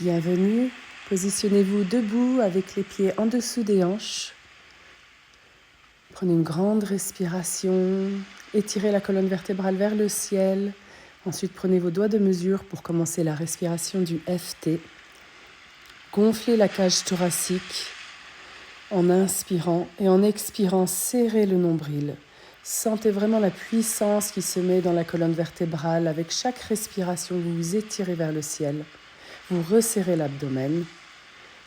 Bienvenue. Positionnez-vous debout avec les pieds en dessous des hanches. Prenez une grande respiration. Étirez la colonne vertébrale vers le ciel. Ensuite, prenez vos doigts de mesure pour commencer la respiration du FT. Gonflez la cage thoracique en inspirant et en expirant, serrez le nombril. Sentez vraiment la puissance qui se met dans la colonne vertébrale. Avec chaque respiration, vous vous étirez vers le ciel. Vous resserrez l'abdomen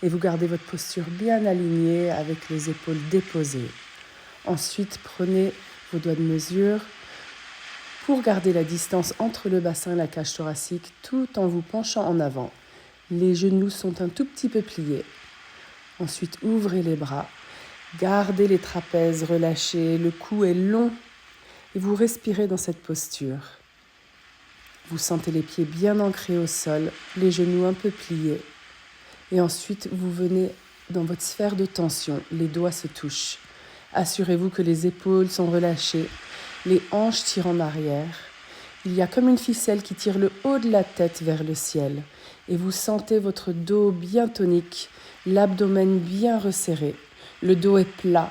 et vous gardez votre posture bien alignée avec les épaules déposées. Ensuite, prenez vos doigts de mesure pour garder la distance entre le bassin et la cage thoracique tout en vous penchant en avant. Les genoux sont un tout petit peu pliés. Ensuite, ouvrez les bras. Gardez les trapèzes relâchés, le cou est long et vous respirez dans cette posture. Vous sentez les pieds bien ancrés au sol, les genoux un peu pliés. Et ensuite, vous venez dans votre sphère de tension, les doigts se touchent. Assurez-vous que les épaules sont relâchées, les hanches tirent en arrière. Il y a comme une ficelle qui tire le haut de la tête vers le ciel. Et vous sentez votre dos bien tonique, l'abdomen bien resserré. Le dos est plat.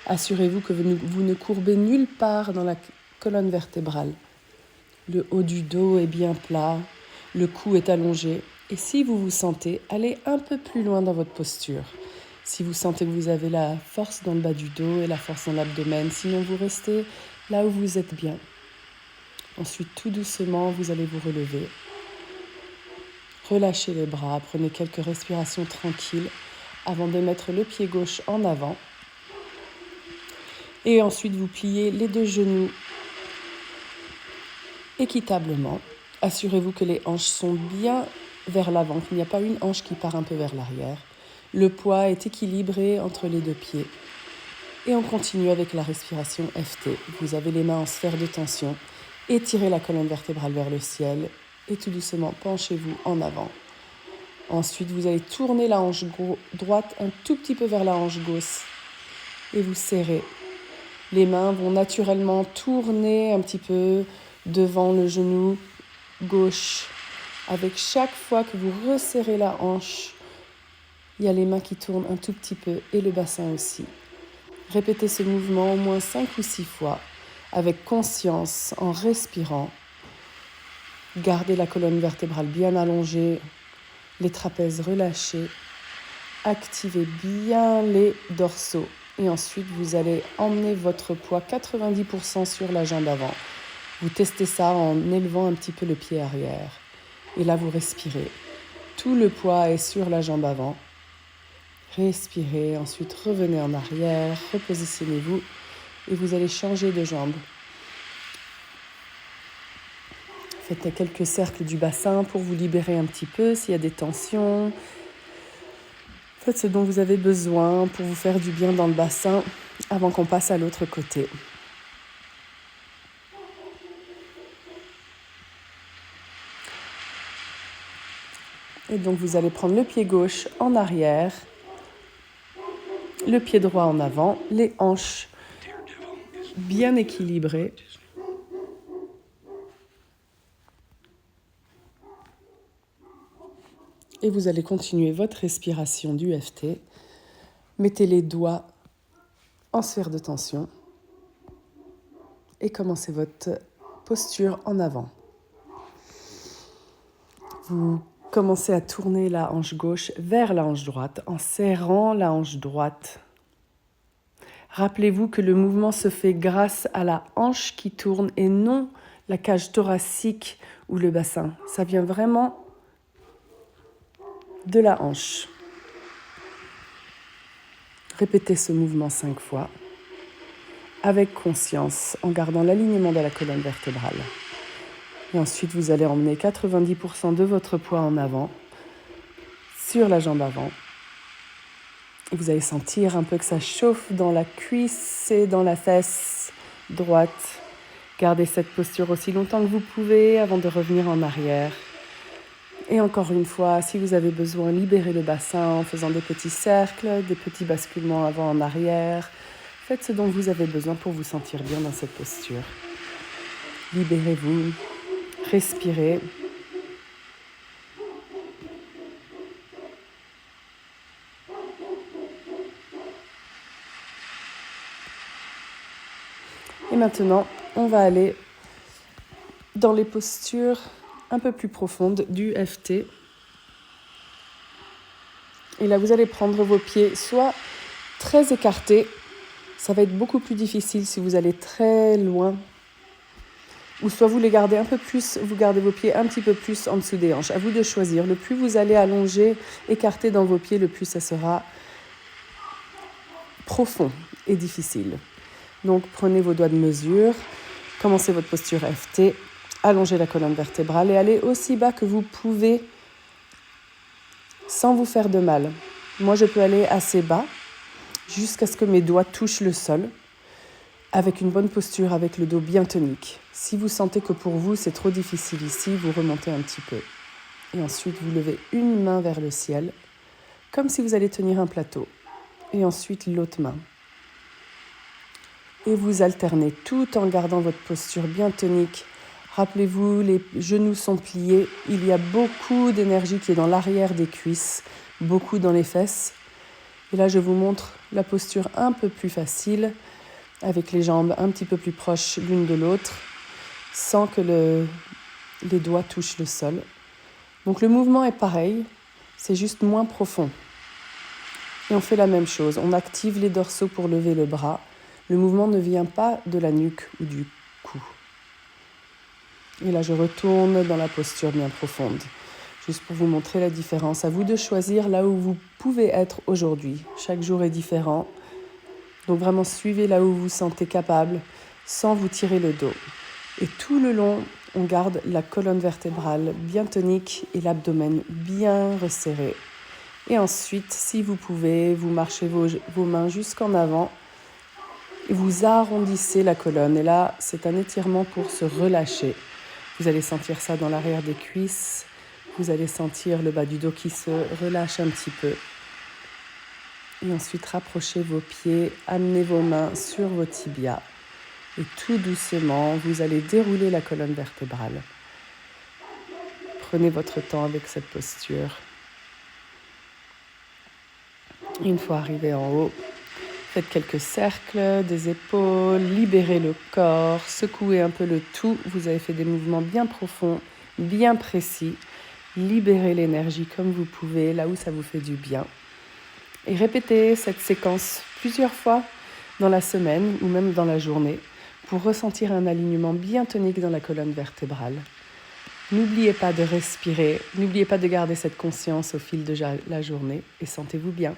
Assurez-vous que vous ne courbez nulle part dans la colonne vertébrale. Le haut du dos est bien plat, le cou est allongé. Et si vous vous sentez, allez un peu plus loin dans votre posture. Si vous sentez que vous avez la force dans le bas du dos et la force dans l'abdomen, sinon vous restez là où vous êtes bien. Ensuite, tout doucement, vous allez vous relever. Relâchez les bras, prenez quelques respirations tranquilles avant de mettre le pied gauche en avant. Et ensuite, vous pliez les deux genoux équitablement. Assurez-vous que les hanches sont bien vers l'avant, qu'il n'y a pas une hanche qui part un peu vers l'arrière. Le poids est équilibré entre les deux pieds. Et on continue avec la respiration FT. Vous avez les mains en sphère de tension. Étirez la colonne vertébrale vers le ciel et tout doucement, penchez-vous en avant. Ensuite, vous allez tourner la hanche droite un tout petit peu vers la hanche gauche et vous serrez. Les mains vont naturellement tourner un petit peu devant le genou gauche. Avec chaque fois que vous resserrez la hanche, il y a les mains qui tournent un tout petit peu et le bassin aussi. Répétez ce mouvement au moins 5 ou 6 fois avec conscience en respirant. Gardez la colonne vertébrale bien allongée, les trapèzes relâchés. Activez bien les dorsaux. Et ensuite, vous allez emmener votre poids 90% sur la jambe avant. Vous testez ça en élevant un petit peu le pied arrière. Et là, vous respirez. Tout le poids est sur la jambe avant. Respirez, ensuite revenez en arrière, repositionnez-vous et vous allez changer de jambe. Faites quelques cercles du bassin pour vous libérer un petit peu s'il y a des tensions. Faites ce dont vous avez besoin pour vous faire du bien dans le bassin avant qu'on passe à l'autre côté. Et donc vous allez prendre le pied gauche en arrière, le pied droit en avant, les hanches bien équilibrées. Et vous allez continuer votre respiration du FT. Mettez les doigts en sphère de tension et commencez votre posture en avant. Vous commencez à tourner la hanche gauche vers la hanche droite en serrant la hanche droite. Rappelez-vous que le mouvement se fait grâce à la hanche qui tourne et non la cage thoracique ou le bassin. Ça vient vraiment de la hanche. Répétez ce mouvement 5 fois avec conscience en gardant l'alignement de la colonne vertébrale. Et ensuite, vous allez emmener 90% de votre poids en avant sur la jambe avant. Et vous allez sentir un peu que ça chauffe dans la cuisse et dans la fesse droite. Gardez cette posture aussi longtemps que vous pouvez avant de revenir en arrière. Et encore une fois, si vous avez besoin, libérez le bassin en faisant des petits cercles, des petits basculements avant en arrière. Faites ce dont vous avez besoin pour vous sentir bien dans cette posture. Libérez-vous, respirez. Et maintenant, on va aller dans les postures un peu plus profondes du FT. Et là, vous allez prendre vos pieds soit très écartés, ça va être beaucoup plus difficile si vous allez très loin, ou soit vous les gardez un peu plus, vous gardez vos pieds un petit peu plus en dessous des hanches. À vous de choisir. Le plus vous allez allonger, écarter dans vos pieds, le plus ça sera profond et difficile. Donc prenez vos doigts de mesure, commencez votre posture FT, allongez la colonne vertébrale et allez aussi bas que vous pouvez sans vous faire de mal. Moi, je peux aller assez bas jusqu'à ce que mes doigts touchent le sol avec une bonne posture, avec le dos bien tonique. Si vous sentez que pour vous, c'est trop difficile ici, vous remontez un petit peu. Et ensuite, vous levez une main vers le ciel, comme si vous allez tenir un plateau. Et ensuite, l'autre main. Et vous alternez tout en gardant votre posture bien tonique. Rappelez-vous, les genoux sont pliés. Il y a beaucoup d'énergie qui est dans l'arrière des cuisses, beaucoup dans les fesses. Et là, je vous montre la posture un peu plus facile, avec les jambes un petit peu plus proches l'une de l'autre, sans que les doigts touchent le sol. Donc le mouvement est pareil, c'est juste moins profond. Et on fait la même chose, on active les dorsaux pour lever le bras. Le mouvement ne vient pas de la nuque ou du cou. Et là, je retourne dans la posture bien profonde, juste pour vous montrer la différence. À vous de choisir là où vous pouvez être aujourd'hui. Chaque jour est différent. Donc vraiment, suivez là où vous vous sentez capable, sans vous tirer le dos. Et tout le long, on garde la colonne vertébrale bien tonique et l'abdomen bien resserré. Et ensuite, si vous pouvez, vous marchez vos mains jusqu'en avant et vous arrondissez la colonne. Et là, c'est un étirement pour se relâcher. Vous allez sentir ça dans l'arrière des cuisses. Vous allez sentir le bas du dos qui se relâche un petit peu. Et ensuite, rapprochez vos pieds, amenez vos mains sur vos tibias. Et tout doucement, vous allez dérouler la colonne vertébrale. Prenez votre temps avec cette posture. Une fois arrivé en haut, faites quelques cercles des épaules, libérez le corps, secouez un peu le tout. Vous avez fait des mouvements bien profonds, bien précis. Libérez l'énergie comme vous pouvez, là où ça vous fait du bien. Et répétez cette séquence plusieurs fois dans la semaine ou même dans la journée pour ressentir un alignement bien tonique dans la colonne vertébrale. N'oubliez pas de respirer, n'oubliez pas de garder cette conscience au fil de la journée et sentez-vous bien.